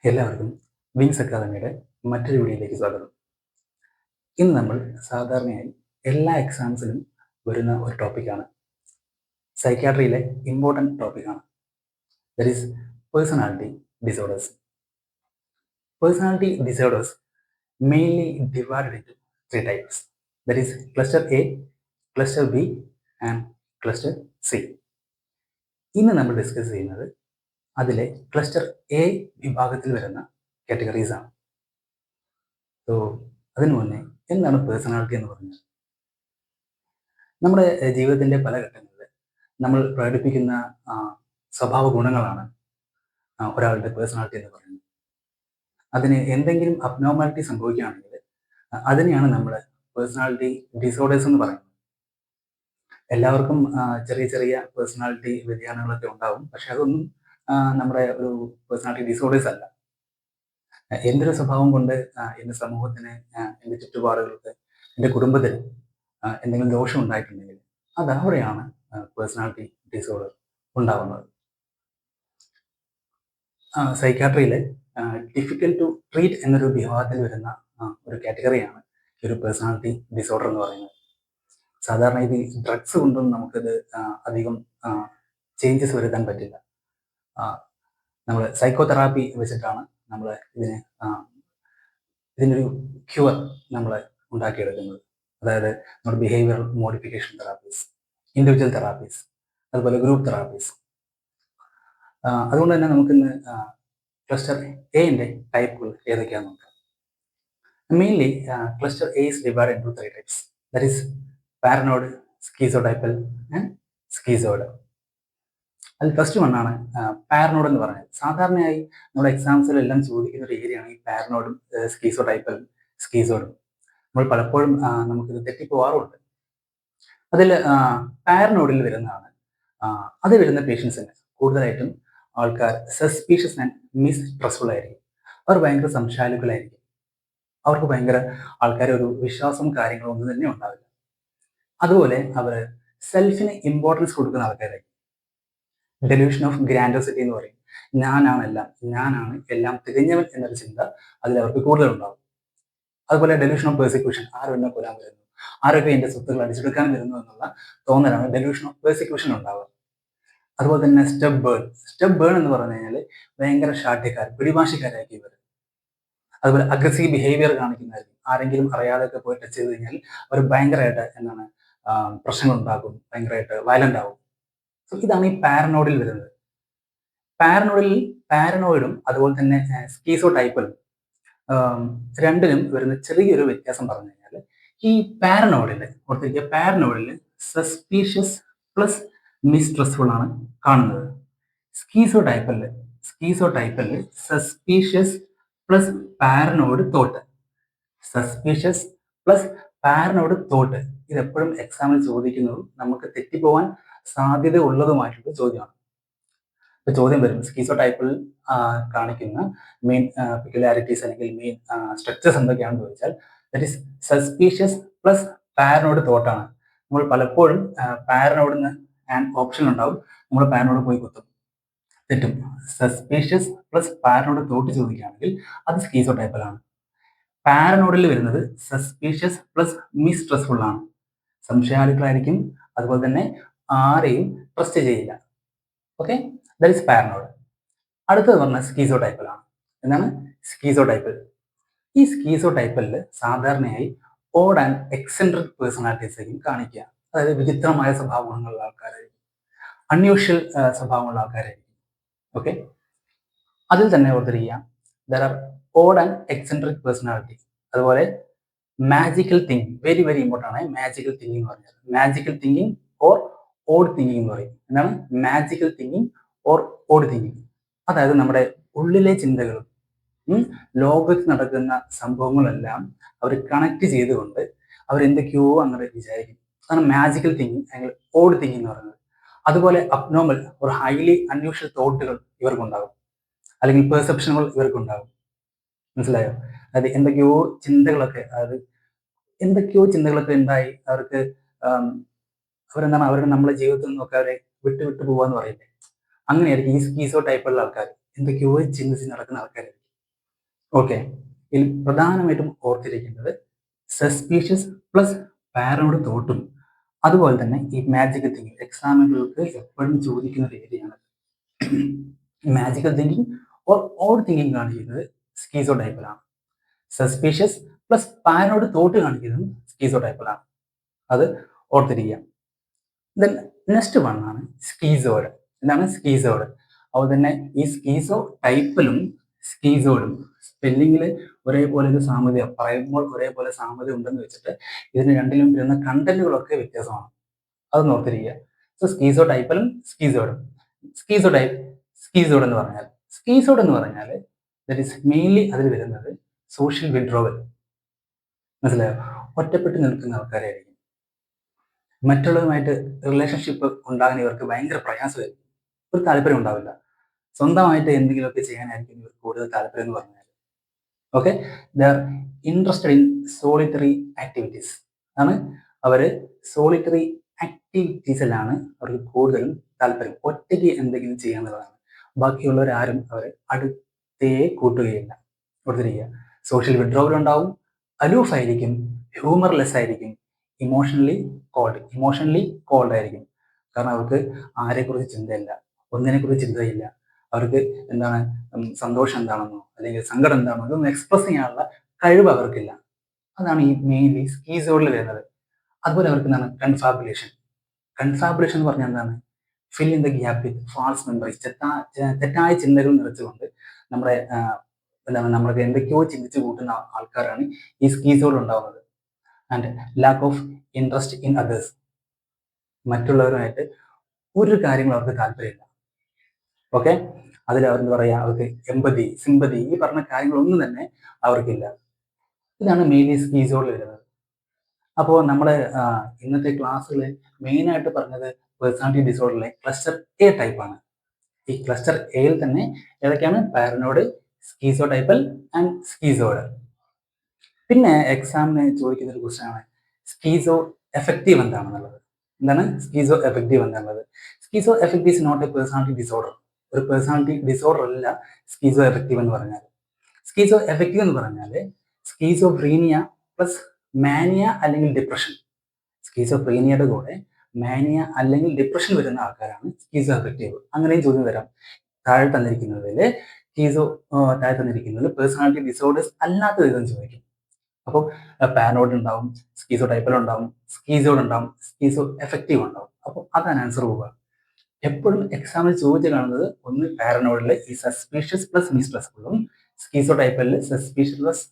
എല്ലാവർക്കും വിങ്സ് അക്കാദമിയുടെ മറ്റൊരു വീഡിയോയിലേക്ക് സ്വാഗതം. ഇന്ന് നമ്മൾ സാധാരണയായി എല്ലാ എക്സാംസിലും വരുന്ന ഒരു ടോപ്പിക്കാണ്, സൈക്യാട്രിയിലെ ഇമ്പോർട്ടൻറ്റ് ടോപ്പിക്കാണ്. That is personality disorders. Personality disorders mainly divided into three types. That is cluster A, cluster B and cluster C. ഇന്ന് നമ്മൾ ഡിസ്കസ് ചെയ്യുന്നത് അതിലെ ക്ലസ്റ്റർ എ വിഭാഗത്തിൽ വരുന്ന കാറ്റഗറീസ് ആണ്. സോ അതിനു മുന്നേ എന്താണ് പേഴ്സണാലിറ്റി എന്ന് പറഞ്ഞാൽ? നമ്മുടെ ജീവിതത്തിൻ്റെ പല ഘട്ടങ്ങളിൽ നമ്മൾ പ്രകടിപ്പിക്കുന്ന സ്വഭാവ ഗുണങ്ങളാണ് ഒരാളുടെ പേഴ്സണാലിറ്റി എന്ന് പറയുന്നത്. അതിന് എന്തെങ്കിലും അബ്നോർമാലിറ്റി സംഭവിക്കുകയാണെങ്കിൽ അതിനെയാണ് നമ്മൾ പേഴ്സണാലിറ്റി ഡിസോർഡേഴ്സ് എന്ന് പറയുന്നത്. എല്ലാവർക്കും ചെറിയ ചെറിയ പേഴ്സണാലിറ്റി വ്യതിയാനങ്ങളൊക്കെ ഉണ്ടാവും, പക്ഷെ അതൊന്നും നമ്മുടെ ഒരു പേഴ്സണാലിറ്റി ഡിസോർഡേഴ്സ് അല്ല. എന്തൊരു സ്വഭാവം കൊണ്ട് എൻ്റെ സമൂഹത്തിന്, എൻ്റെ ചുറ്റുപാടുകൾക്ക്, എൻ്റെ കുടുംബത്തിന് എന്തെങ്കിലും ദോഷം ഉണ്ടായിട്ടുണ്ടെങ്കിൽ അതവിടെയാണ് പേഴ്സണാലിറ്റി ഡിസോർഡർ ഉണ്ടാവുന്നത്. സൈക്കാട്രിയിൽ ഡിഫിക്കൽട്ട് ടു ട്രീറ്റ് എന്നൊരു വിഭാഗത്തിൽ വരുന്ന ഒരു കാറ്റഗറിയാണ് ഈ ഒരു പേഴ്സണാലിറ്റി ഡിസോർഡർ എന്ന് പറയുന്നത്. സാധാരണ ഇത് ഡ്രഗ്സ് കൊണ്ടൊന്നും നമുക്കിത് അധികം ചേഞ്ചസ് വരുത്താൻ പറ്റില്ല. നമ്മൾ സൈക്കോതെറാപ്പി വെച്ചിട്ടാണ് നമ്മൾ ഇതിനൊരു ക്യൂർ നമ്മൾ ഉണ്ടാക്കിയെടുക്കുന്നത്. അതായത് നമ്മുടെ behavioural modification therapies, individual therapies, അതുപോലെ ഗ്രൂപ്പ് തെറാപ്പീസ്. അതുകൊണ്ട് തന്നെ നമുക്കിന്ന് ക്ലസ്റ്റർ എന്റെ ടൈപ്പുകൾ ഏതൊക്കെയാണെന്ന് നോക്കാം. Mainly cluster A is divided into three types. That is paranoid, schizotypal and schizoid. അതിൽ ഫസ്റ്റ് വണ്ണാണ് പാരനോയിഡ് എന്ന് പറഞ്ഞത്. സാധാരണയായി നമ്മുടെ എക്സാംസിലെല്ലാം ചോദിക്കുന്ന ഒരു ഏരിയയാണ് ഈ പാരനോയിഡും സ്കീസോടൈപ്പലും സ്കീസോയിഡും. നമ്മൾ പലപ്പോഴും നമുക്കിത് തെറ്റിപ്പോവാറുണ്ട്. അതിൽ പാരനോയിഡിൽ വരുന്നതാണ്, അത് വരുന്ന പേഷ്യൻസിന് കൂടുതലായിട്ടും ആൾക്കാർ സസ്പീഷ്യസ് ആൻഡ് മിസ്ട്രസ്റ്റ്ഫുൾ ആയിരിക്കും. അവർ ഭയങ്കര സംശയാലുക്കളായിരിക്കും. അവർക്ക് ഭയങ്കര ആൾക്കാരെ ഒരു വിശ്വാസവും കാര്യങ്ങളും ഒന്നും തന്നെ ഉണ്ടാവില്ല. അതുപോലെ അവർ സെൽഫിന് ഇമ്പോർട്ടൻസ് കൊടുക്കുന്ന ആൾക്കാരായിരിക്കും. ഡെലൂഷൻ ഓഫ് ഗ്രാൻഡോസിറ്റി എന്ന് പറയും. ഞാനാണ് എല്ലാം തികഞ്ഞവൻ എന്നൊരു ചിന്ത അതിലവർക്ക് കൂടുതലുണ്ടാവും. അതുപോലെ ഡെലൂഷൻ ഓഫ് പെർസിക്യൂഷൻ, ആരും എന്നെ കൊല്ലാൻ വരുന്നു, ആരൊക്കെ എൻ്റെ സ്വത്തുക്കൾ അടിച്ചെടുക്കാൻ വരുന്നു എന്നുള്ള തോന്നലാണ് ഡെലൂഷൻ ഓഫ് പെർസിക്യൂഷൻ ഉണ്ടാവുക. അതുപോലെ തന്നെ സ്റ്റെപ്പ് ബേൺ എന്ന് പറഞ്ഞു കഴിഞ്ഞാൽ ഭയങ്കര ഷാഠ്യക്കാർ, പിടിഭാഷക്കാരായിരിക്കും ഇവർ. അതുപോലെ അഗ്രസീവ് ബിഹേവിയർ കാണിക്കുന്നതായിരിക്കും. ആരെങ്കിലും അറിയാതെയൊക്കെ പോയി ടച്ച് ചെയ്ത് കഴിഞ്ഞാൽ അവർ ഭയങ്കരമായിട്ട് പ്രശ്നങ്ങൾ ഉണ്ടാക്കും, ഭയങ്കരമായിട്ട് വയലന്റ് ആവും. സോ ഇതാണ് ഈ പാരനോയിഡിൽ വരുന്നത്. പാരനോയിഡും അതുപോലെ തന്നെ സ്കീസോടൈപ്പലും രണ്ടിനും വരുന്ന ചെറിയൊരു വ്യത്യാസം പറഞ്ഞു കഴിഞ്ഞാൽ, ഈ പാരനോയിഡിൽ സസ്പീഷ്യസ് പ്ലസ് മിസ്ട്രസ്റ്റ്ഫുൾ ആണ് കാണുന്നത്. സ്കീസോടൈപ്പലിൽ സസ്പീഷ്യസ് പ്ലസ് പാരനോയിഡ് തോട്ട്. ഇതെപ്പോഴും എക്സാമിൽ ചോദിക്കുന്നതും നമുക്ക് തെറ്റിപ്പോവാൻ സാധ്യത ഉള്ളതുമായിട്ടുള്ള ചോദ്യമാണ്. ഇപ്പൊ ചോദ്യം വരും, സ്കീസോടൈപ്പിൽ കാണിക്കുന്ന മെയിൻ പെക്യുലാരിറ്റീസ് അല്ലെങ്കിൽ മെയിൻ സ്ട്രക്ചേഴ്സ് എന്തൊക്കെയാണെന്ന് ചോദിച്ചാൽ, that is suspicious plus paranoid തോട്ടാണ്. നമ്മൾ പലപ്പോഴും പാരനോയിഡിന് ഓപ്ഷൻ ഉണ്ടാവും, നമ്മൾ പാരനോയിഡ് പോയി കുത്തും, തെറ്റും. സസ്പീഷ്യസ് പ്ലസ് പാരനോയിഡ് തോട്ട് ചോദിക്കുകയാണെങ്കിൽ അത് സ്കീസോടൈപ്പലാണ്. പാരനോയിഡിൽ വരുന്നത് സസ്പീഷ്യസ് പ്ലസ് മിസ്ട്രസ്റ്റ്ഫുൾ ആണ്. സംശയാലുക്കളായിരിക്കും, അതുപോലെ തന്നെ ആരെയും ട്രസ്റ്റ് ചെയ്യില്ല. Okay, that is paranoid. അടുത്തത് പറഞ്ഞാൽ സ്കീസോടൈപ്പലാണ്. എന്താണ് സ്കീസോടൈപ്പൽ? ഈ സ്കീസോടൈപ്പലിൽ സാധാരണയായി ഓഡ് ആൻഡ് എക്സെൻട്രിക് പേഴ്സണാലിറ്റീസ് ആയിരിക്കും കാണിക്കുക. അതായത് വിചിത്രമായ സ്വഭാവങ്ങളുള്ള ആൾക്കാരായിരിക്കും, അൺയൂഷ്വൽ സ്വഭാവമുള്ള ആൾക്കാരായിരിക്കും. ഓക്കെ, അതിൽ തന്നെ ഓർത്തിരിക്കുക, there are odd and eccentric personality. അതുപോലെ magical thinking, very very important ആണ് മാജിക്കൽ തിങ്കിങ് എന്ന് പറഞ്ഞാൽ. Magical thinking or odd thinking എന്ന് പറയും. എന്താണ് magical thinking or odd thinking? അതായത് നമ്മുടെ ഉള്ളിലെ ചിന്തകളും ലോകത്ത് നടക്കുന്ന സംഭവങ്ങളെല്ലാം അവർ കണക്ട് ചെയ്തുകൊണ്ട് അവരെന്തൊക്കെയോ അങ്ങനെ വിചാരിക്കും. അതാണ് മാജിക്കൽ തിങ്കിങ് അല്ലെങ്കിൽ ഓഡ് തിങ്കിങ് എന്ന് പറയുന്നത്. അതുപോലെ അബ്നോർമൽ ഒരു ഹൈലി അൺയൂഷ്വൽ തോട്ടുകൾ ഇവർക്കുണ്ടാകും, അല്ലെങ്കിൽ പെർസെപ്ഷനുകൾ ഇവർക്കുണ്ടാകും. മനസ്സിലായോ? അതായത് എന്തൊക്കെയോ ചിന്തകളൊക്കെ ഉണ്ടായി അവർക്ക് അവരുടെ നമ്മുടെ ജീവിതത്തിൽ നിന്നൊക്കെ അവരെ വിട്ടു പോവാന്ന് പറയില്ലേ, അങ്ങനെയായിരിക്കും ഈ സ്കീസോടൈപ്പുള്ള ആൾക്കാർ. എന്തൊക്കെയോ ചിന്തിച്ച് നടക്കുന്ന ആൾക്കാരായിരിക്കും. ഓക്കെ, ഇതിൽ പ്രധാനമായിട്ടും ഓർത്തിരിക്കേണ്ടത് സസ്പീഷ്യസ് പ്ലസ് പാരനോട് തോട്ടും, അതുപോലെ തന്നെ ഈ മാജിക്കൽ തിങ്കിങ് എക്സാമുകൾക്ക് എപ്പോഴും ചോദിക്കുന്ന ഒരു ഏരിയയാണ്. Magical thinking or odd thinking കാണിക്കുന്നത് സ്കീസോ ടൈപ്പിലാണ്. സസ്പീഷ്യസ് പ്ലസ് പാരനോട് തോട്ട് കാണിക്കുന്നതും സ്കീസോ ടൈപ്പിലാണ്. അത് ഓർത്തിരിക്കുക. ദെൻ നെക്സ്റ്റ് വൺ ആണ് സ്കീസോഡ്. എന്താണ് സ്കീസോഡ്? അതുപോലെ തന്നെ ഈ സ്കീസോ ടൈപ്പിലും സ്കീസോഡും സ്പെല്ലിങ്ങിൽ ഒരേപോലെ ഒരു സാമ്യത, പറയുമ്പോൾ ഒരേപോലെ സാമ്യത ഉണ്ടെന്ന് വെച്ചിട്ട് ഇതിന് രണ്ടിലും വരുന്ന കണ്ടന്റുകളൊക്കെ വ്യത്യാസമാണ്. അതൊന്ന് ഓർത്തിരിക്കുക. സോ സ്കീസോ ടൈപ്പിലും സ്കീസോഡും. സ്കീസോഡ് എന്ന് പറഞ്ഞാൽ ദറ്റ് ഈസ് മെയിൻലി അതിൽ വരുന്നത് സോഷ്യൽ വിഡ്രോവൽ. മനസ്സിലായോ? ഒറ്റപ്പെട്ട് നിൽക്കുന്ന ആൾക്കാരായിരിക്കും. മറ്റുള്ളവരുമായിട്ട് റിലേഷൻഷിപ്പ് ഉണ്ടാകാൻ ഇവർക്ക് ഭയങ്കര പ്രയാസമായിരിക്കും. ഒരു താല്പര്യം ഉണ്ടാവില്ല. സ്വന്തമായിട്ട് എന്തെങ്കിലുമൊക്കെ ചെയ്യാനായിരിക്കും ഇവർക്ക് കൂടുതൽ താല്പര്യം എന്ന് പറഞ്ഞാൽ. Okay, they are interested in solitary activities. ആണ് അവർ സോളിറ്ററി ആക്ടിവിറ്റീസിലാണ് അവർക്ക് കൂടുതലും താല്പര്യം. ഒറ്റയ്ക്ക് എന്തെങ്കിലും ചെയ്യാന്നുള്ളതാണ്. ബാക്കിയുള്ളവരാരും അവർ അടുത്തേ കൂട്ടുകയില്ല. ഓർത്തിരിക്കുക. സോഷ്യൽ വിഡ്രോവൽ ഉണ്ടാവും, അലൂഫ് ആയിരിക്കും, ഹ്യൂമർലെസ് ആയിരിക്കും, ഇമോഷണലി കോൾഡ് ആയിരിക്കും. കാരണം അവർക്ക് ആരെക്കുറിച്ച് ചിന്തയില്ല, ഒന്നിനെക്കുറിച്ച് ചിന്തയില്ല. അവർക്ക് എന്താണ് സന്തോഷം എന്താണെന്നോ അല്ലെങ്കിൽ സങ്കടം എന്താണെന്നോ ഇതൊന്നും എക്സ്പ്രസ് ചെയ്യാനുള്ള കഴിവ് അവർക്കില്ല. അതാണ് ഈ മെയിൻലി സ്കീസോഡിൽ വരുന്നത്. അതുപോലെ അവർക്ക് എന്താണ് കൺഫാബുലേഷൻ എന്ന് പറഞ്ഞാൽ എന്താണ്? Fill in the gap with false memories. തെറ്റായ ചിന്തകൾ നിറച്ചുകൊണ്ട് നമ്മുടെ എന്താണ് നമ്മൾക്ക് എന്തൊക്കെയോ ചിന്തിച്ചു കൂട്ടുന്ന ആൾക്കാരാണ് ഈ സ്കീസോഡ് ഉണ്ടാവുന്നത്. And lack of interest in others. മറ്റുള്ളവരുമായിട്ട് ഒരു കാര്യങ്ങളും അവർക്ക് താല്പര്യമില്ല. ഓക്കെ, അതിൽ അവർ എന്താ പറയുക, അവർക്ക് എമ്പതി, സിമ്പതി ഈ പറഞ്ഞ കാര്യങ്ങളൊന്നും തന്നെ അവർക്കില്ല. ഇതാണ് മെയിൻലി സ്കീസോഡിൽ വരുന്നത്. അപ്പോൾ നമ്മൾ ഇന്നത്തെ ക്ലാസ്സിൽ മെയിനായിട്ട് പറഞ്ഞത് പേഴ്സണാലിറ്റി ഡിസോർഡറിലെ ക്ലസ്റ്റർ എ ടൈപ്പാണ്. ഈ ക്ലസ്റ്റർ എയിൽ തന്നെ ഏതൊക്കെയാണ്? Paranoid, schizotypal and schizoid. പിന്നെ എക്സാമിന് ചോദിക്കുന്ന ഒരു ക്വസ്റ്റ്യൻ ആണ് സ്കീസോ എഫക്റ്റീവ് എന്താണെന്നുള്ളത്. എന്താണ് സ്കീസോ എഫക്റ്റീവ് എന്താണുള്ളത്? Schizoaffective is not a personality disorder. ഒരു പേഴ്സണാലിറ്റി ഡിസോർഡർ അല്ല സ്കീസോ എഫക്റ്റീവ് എന്ന് പറഞ്ഞാൽ. സ്കീസോ എഫക്റ്റീവ് എന്ന് പറഞ്ഞാൽ സ്കീസോഫ്രീനിയ പ്ലസ് മാനിയ അല്ലെങ്കിൽ ഡിപ്രഷൻ. സ്കീസോഫ്രീനിയയുടെ കൂടെ മാനിയ അല്ലെങ്കിൽ ഡിപ്രഷൻ വരുന്ന ആൾക്കാരാണ് സ്കീസോ എഫക്റ്റീവ്. അങ്ങനെയും ചോദ്യം വരാം. താഴെ തന്നിരിക്കുന്നതിൽ പേഴ്സണാലിറ്റി ഡിസോർഡേഴ്സ് അല്ലാത്ത വിധം ചോദിക്കും. അപ്പോൾ പാരനോഡ് ഉണ്ടാവും, സ്കീസോ ടൈപ്പൽ ഉണ്ടാവും, സ്കീസോഡ് ഉണ്ടാവും, സ്കീസോ എഫക്റ്റീവ് ഉണ്ടാവും. അപ്പോൾ അതാണ് ആൻസർ പോവുക. എപ്പോഴും എക്സാമിൽ ചോദിച്ചു കാണുന്നത് ഒന്ന് പാരനോഡിൽ ഈ സസ്പീഷ്യസ് പ്ലസ് മിസ്ട്രസ്ഫുള്ളും, സ്കീസോ ടൈപ്പലിൽ സസ്പീഷ്യസ് പ്ലസ്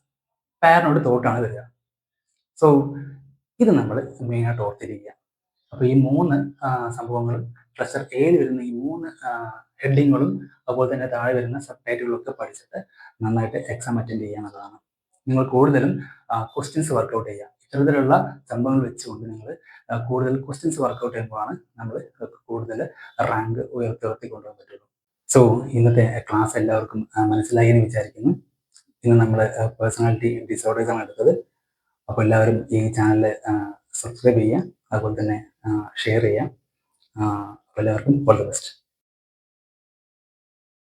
പാരനോഡ് തോട്ടാണ് വരിക. സോ ഇത് നമ്മൾ മെയിനായിട്ട് ഓർത്തിരിക്കുക. അപ്പോൾ ഈ മൂന്ന് സംഭവങ്ങളും ക്ലസ്റ്റർ എയിൽ വരുന്ന ഈ മൂന്ന് ഹെഡിങ്ങുകളും അതുപോലെ തന്നെ താഴെ വരുന്ന സബ് ടൈറ്റിലുകളൊക്കെ പഠിച്ചിട്ട് നന്നായിട്ട് എക്സാം അറ്റൻഡ് ചെയ്യാനുള്ളതാണ്. നിങ്ങൾ കൂടുതലും ക്വസ്റ്റ്യൻസ് വർക്കൗട്ട് ചെയ്യുക. ഇത്തരത്തിലുള്ള സംഭവങ്ങൾ വെച്ചുകൊണ്ട് നിങ്ങൾ കൂടുതൽ ക്വസ്റ്റ്യൻസ് വർക്കൗട്ട് ചെയ്യുമ്പോഴാണ് നമ്മൾ കൂടുതൽ റാങ്ക് ഉയർത്തി കൊണ്ടുപോകാൻ പറ്റുള്ളൂ. സോ ഇന്നത്തെ ക്ലാസ് എല്ലാവർക്കും മനസ്സിലായി എന്ന് വിചാരിക്കുന്നു. ഇന്ന് നമ്മൾ പേഴ്സണാലിറ്റി ഡിസോർഡേഴ്സ് ആണ് എടുത്തത്. അപ്പോൾ എല്ലാവരും ഈ ചാനൽ സബ്സ്ക്രൈബ് ചെയ്യുക, അതുപോലെ തന്നെ ഷെയർ ചെയ്യുക. എല്ലാവർക്കും ഓൾ ദി ബെസ്റ്റ്.